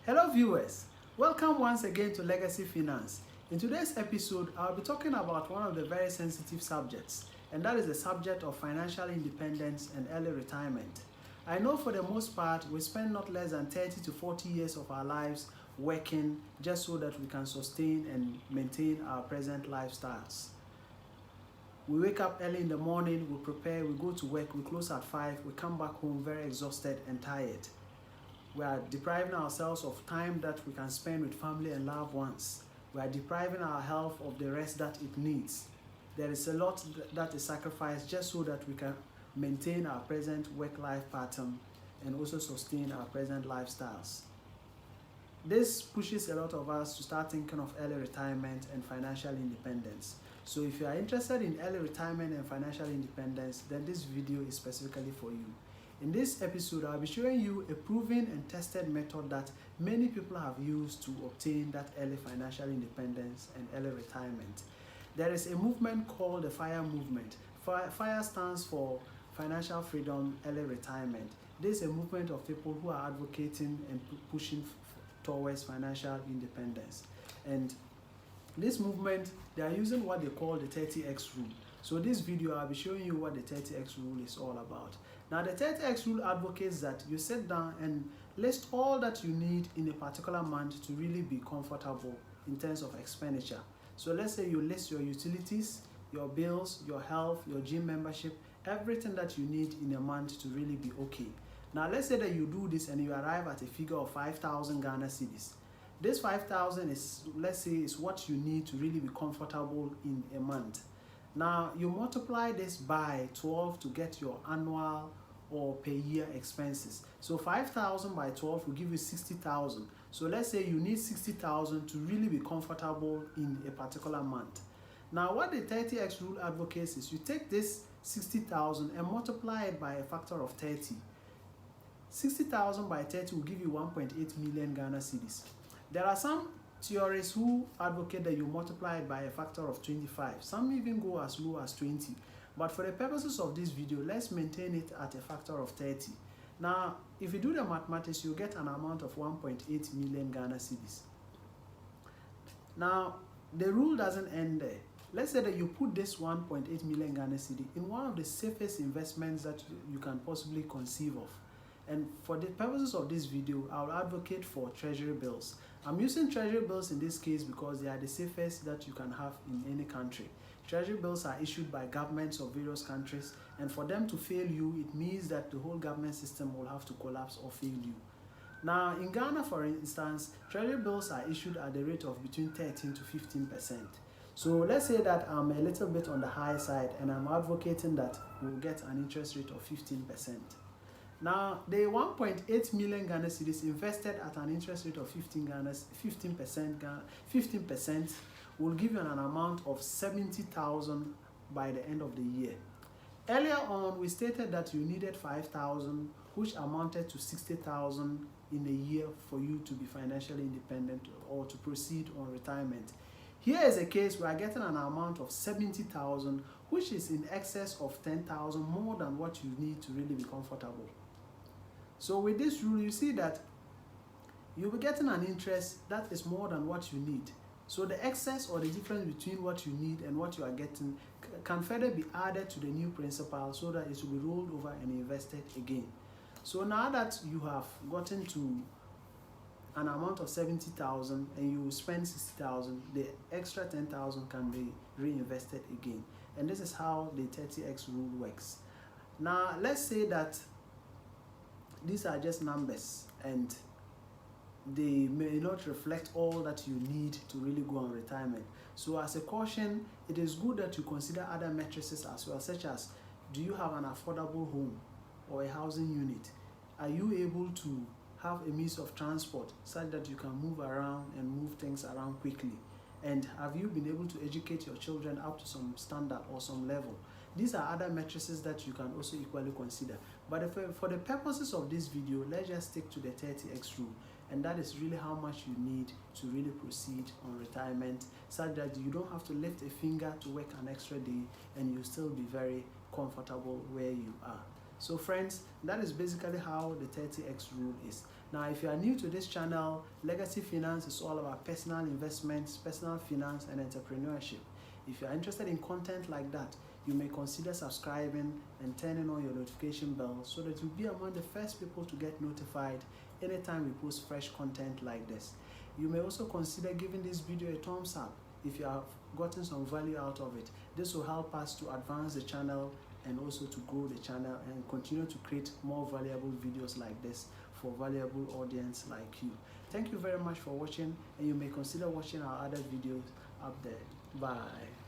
Hello viewers, welcome once again to Legacy Finance. In today's episode, I'll be talking about one of the very sensitive subjects, and that is the subject of financial independence and early retirement. I know for the most part, we spend not less than 30 to 40 years of our lives working just so that we can sustain and maintain our present lifestyles. We wake up early in the morning, we prepare, we go to work, we close at 5, we come back home very exhausted and tired. We are depriving ourselves of time that we can spend with family and loved ones. We are depriving our health of the rest that it needs. There is a lot that is sacrificed just so that we can maintain our present work-life pattern and also sustain our present lifestyles. This pushes a lot of us to start thinking of early retirement and financial independence. So if you are interested in early retirement and financial independence, then this video is specifically for you. In this episode, I'll be showing you a proven and tested method that many people have used to obtain that early financial independence and early retirement. There is a movement called the FIRE movement. FIRE stands for Financial Freedom, Early Retirement. This is a movement of people who are advocating and pushing towards financial independence. And this movement, they are using what they call the 30X rule. So this video, I'll be showing you what the 30X rule is all about. Now, the 30X rule advocates that you sit down and list all that you need in a particular month to really be comfortable in terms of expenditure. So let's say you list your utilities, your bills, your health, your gym membership, everything that you need in a month to really be okay. Now, let's say that you do this and you arrive at a figure of 5,000 Ghana cedis. This 5,000 is, let's say, is what you need to really be comfortable in a month. Now, you multiply this by 12 to get your annual or per year expenses. So 5,000 by 12 will give you 60,000. So let's say you need 60,000 to really be comfortable in a particular month. Now, what the 30X rule advocates is you take this 60,000 and multiply it by a factor of 30. 60,000 by 30 will give you 1.8 million Ghana cedis. There are some theorists who advocate that you multiply it by a factor of 25. Some even go as low as 20. But for the purposes of this video, let's maintain it at a factor of 30. Now, if you do the mathematics, you get an amount of 1.8 million Ghana cedis. Now, the rule doesn't end there. Let's say that you put this 1.8 million Ghana cedi in one of the safest investments that you can possibly conceive of. And for the purposes of this video, I'll advocate for treasury bills. I'm using treasury bills in this case because they are the safest that you can have in any country. Treasury bills are issued by governments of various countries, and for them to fail you, it means that the whole government system will have to collapse or fail you. Now, in Ghana, for instance, treasury bills are issued at the rate of between 13 to 15%. So let's say that I'm a little bit on the high side and I'm advocating that we'll get an interest rate of 15%. Now, the 1.8 million Ghana cedis invested at an interest rate of 15% will give you an amount of 70,000 by the end of the year. Earlier on, we stated that you needed 5,000, which amounted to 60,000 in a year for you to be financially independent or to proceed on retirement. Here is a case where we are getting an amount of 70,000, which is in excess of 10,000 more than what you need to really be comfortable. So with this rule, you see that you'll be getting an interest that is more than what you need. So the excess or the difference between what you need and what you are getting can further be added to the new principal so that it will be rolled over and invested again. So now that you have gotten to an amount of 70,000 and you spend 60,000, the extra 10,000 can be reinvested again. And this is how the 30X rule works. Now, let's say that these are just numbers and they may not reflect all that you need to really go on retirement. So as a caution, it is good that you consider other metrics as well, such as, do you have an affordable home or a housing unit? Are you able to have a means of transport such that you can move around and move things around quickly? And have you been able to educate your children up to some standard or some level? These are other metrics that you can also equally consider. But for the purposes of this video, let's just stick to the 30X rule. And that is really how much you need to really proceed on retirement, such that you don't have to lift a finger to work an extra day and you still be very comfortable where you are. So friends, that is basically how the 30x rule is. Now, if you are new to this channel, Legacy Finance is all about personal investments, personal finance, and entrepreneurship. If you are interested in content like that, you may consider subscribing and turning on your notification bell so that you'll be among the first people to get notified anytime we post fresh content like this. You may also consider giving this video a thumbs up if you have gotten some value out of it. This will help us to advance the channel and also to grow the channel and continue to create more valuable videos like this for valuable audience like you. Thank you very much for watching, and you may consider watching our other videos up there. Bye.